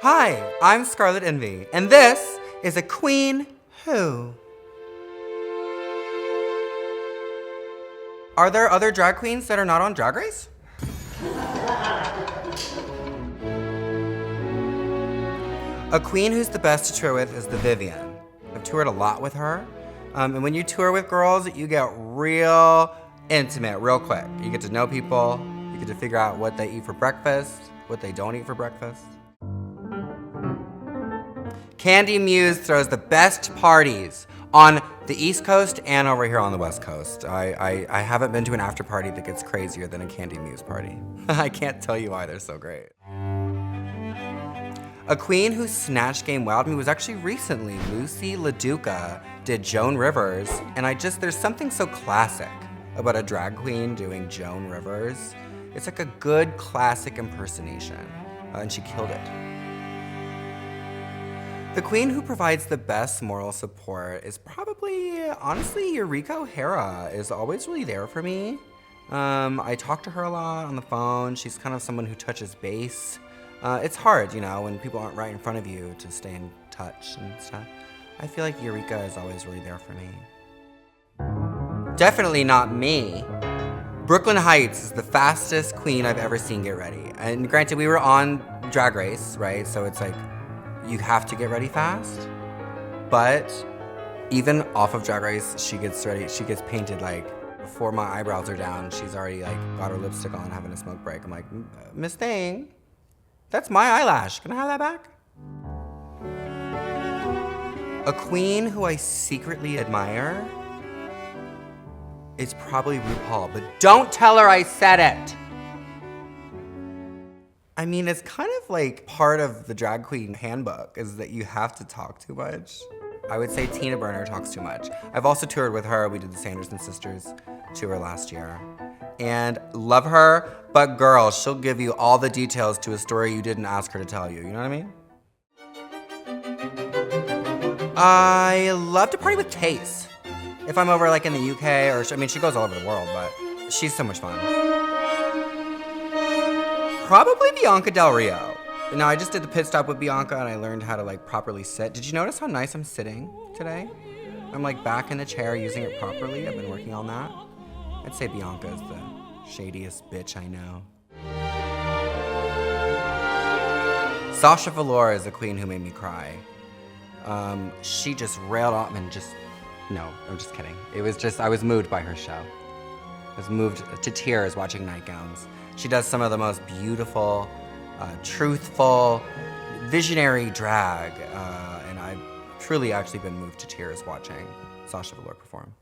Hi, I'm Scarlet Envy, and this is a Queen Who. Are there other drag queens that are not on Drag Race? A queen who's the best to tour with is the Vivienne. I've toured a lot with her, and when you tour with girls, you get real intimate real quick. You get to know people, you get to figure out what they eat for breakfast, what they don't eat for breakfast. Candy Muse throws the best parties on the East Coast and over here on the West Coast. I haven't been to an after party that gets crazier than a Candy Muse party. I can't tell you why they're so great. A queen whose snatch game wowed me was actually recently. Lucy LaDuca did Joan Rivers, and there's something so classic about a drag queen doing Joan Rivers. It's like a good classic impersonation, and she killed it. The queen who provides the best moral support is probably, honestly, Eureka O'Hara is always really there for me. I talk to her a lot on the phone. She's kind of someone who touches base. It's hard, you know, when people aren't right in front of you to stay in touch and stuff. I feel like Eureka is always really there for me. Definitely not me. Brooklyn Heights is the fastest queen I've ever seen get ready. And granted, we were on Drag Race, right? So it's like, you have to get ready fast. But even off of Drag Race, she gets ready, she gets painted like, before my eyebrows are down, she's already like got her lipstick on, having a smoke break. I'm like, Miss Thing, that's my eyelash. Can I have that back? A queen who I secretly admire is probably RuPaul, but don't tell her I said it. I mean, it's kind of like part of the drag queen handbook is that you have to talk too much. I would say Tina Burner talks too much. I've also toured with her. We did the Sanderson Sisters tour last year. And love her, but girl, she'll give you all the details to a story you didn't ask her to tell you. You know what I mean? I love to party with Tace. If I'm over like in the UK, she goes all over the world, but she's so much fun. Probably Bianca Del Rio. Now, I just did the pit stop with Bianca and I learned how to like properly sit. Did you notice how nice I'm sitting today? I'm like back in the chair using it properly. I've been working on that. I'd say Bianca is the shadiest bitch I know. Sasha Velour is a queen who made me cry. She just railed on and no, I'm just kidding. I was moved by her show. I was moved to tears watching Nightgowns. She does some of the most beautiful, truthful, visionary drag, and I've truly actually been moved to tears watching Sasha Velour perform.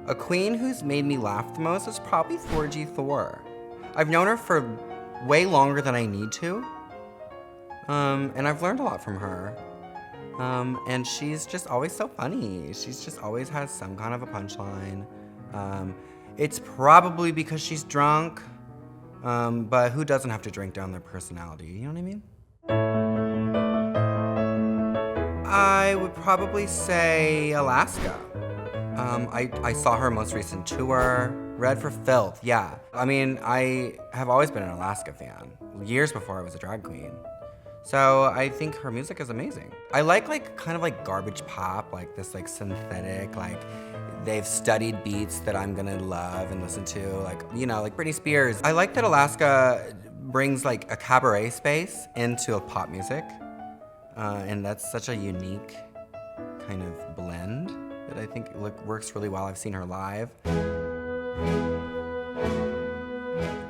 A queen who's made me laugh the most is probably 4G Thor. I've known her for way longer than I need to, and I've learned a lot from her. And she's just always so funny. She's just always has some kind of a punchline. It's probably because she's drunk, but who doesn't have to drink down their personality, you know what I mean? I would probably say Alaska. I saw her most recent tour, Red for Filth, yeah. I mean, I have always been an Alaska fan, years before I was a drag queen. So I think her music is amazing. I like kind of like garbage pop, like this like synthetic, like they've studied beats that I'm gonna love and listen to, like, you know, like Britney Spears. I like that Alaska brings like a cabaret space into a pop music. And that's such a unique kind of blend that I think works really well. I've seen her live.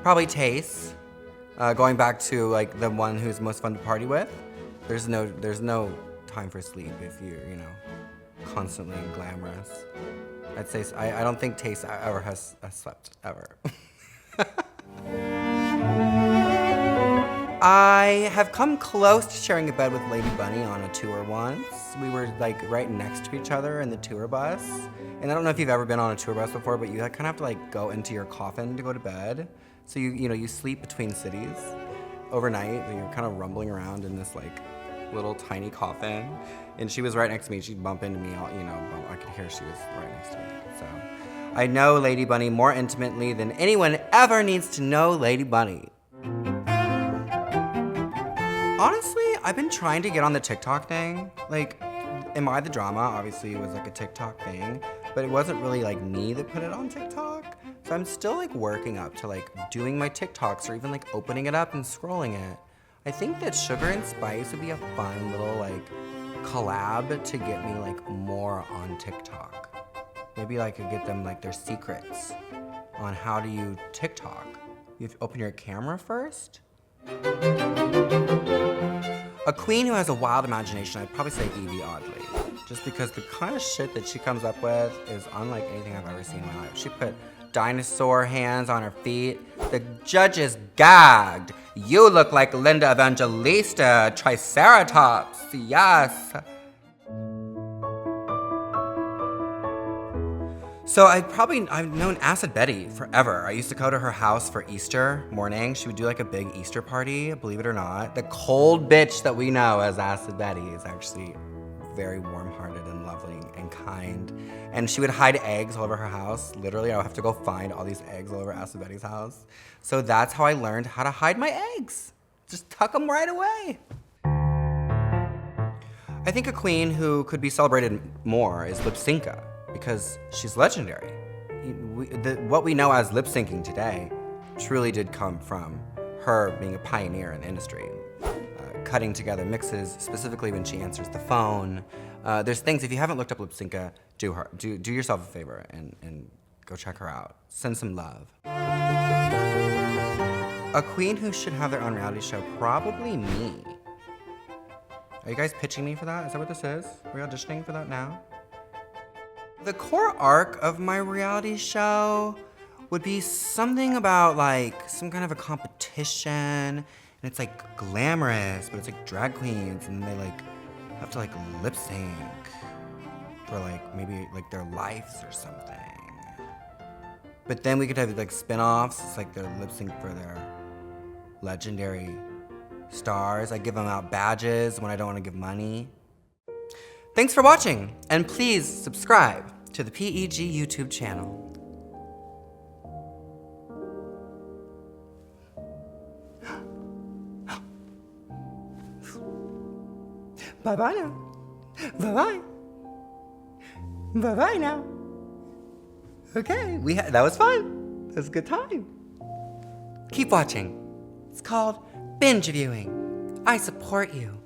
Probably Tace. Going back to like the one who's most fun to party with, there's no time for sleep if you're, you know, constantly glamorous. I'd say I don't think Tace ever has slept ever. I have come close to sharing a bed with Lady Bunny on a tour once. We were like right next to each other in the tour bus. And I don't know if you've ever been on a tour bus before, but you kind of have to like go into your coffin to go to bed. So you sleep between cities overnight, and you're kind of rumbling around in this like little tiny coffin. And she was right next to me. She'd bump into me, I could hear she was right next to me. So I know Lady Bunny more intimately than anyone ever needs to know Lady Bunny. Honestly, I've been trying to get on the TikTok thing. Like, Am I the Drama, obviously it was like a TikTok thing, but it wasn't really like me that put it on TikTok. So I'm still like working up to like doing my TikToks or even like opening it up and scrolling it. I think that Sugar and Spice would be a fun little like collab to get me like more on TikTok. Maybe I could get them like their secrets on how to use TikTok. You have to open your camera first. A queen who has a wild imagination, I'd probably say Evie Oddly. Just because the kind of shit that she comes up with is unlike anything I've ever seen in my life. She put dinosaur hands on her feet. The judges gagged. You look like Linda Evangelista, Triceratops, yes. So I've known Acid Betty forever. I used to go to her house for Easter morning. She would do like a big Easter party, believe it or not. The cold bitch that we know as Acid Betty is actually very warm-hearted and lovely and kind. And she would hide eggs all over her house. Literally, I would have to go find all these eggs all over Acid Betty's house. So that's how I learned how to hide my eggs. Just tuck them right away. I think a queen who could be celebrated more is Lip-Synca, because she's legendary. What we know as lip syncing today truly did come from her being a pioneer in the industry. Cutting together mixes, specifically when she answers the phone. There's things, if you haven't looked up Lip-Synca, do yourself a favor and go check her out. Send some love. A queen who should have their own reality show, probably me. Are you guys pitching me for that? Is that what this is? Are we auditioning for that now? The core arc of my reality show would be something about like some kind of a competition, and it's like glamorous, but it's like drag queens, and they like have to like lip sync for like maybe like their lives or something. But then we could have like spin-offs. It's like their lip sync for their legendary stars. I give them out badges when I don't want to give money. Thanks for watching, and please subscribe to the p.e.g YouTube channel. Bye-bye now. Bye-bye. Bye-bye now. Okay, that was fun. That was a good time. Keep watching. It's called binge viewing. I support you.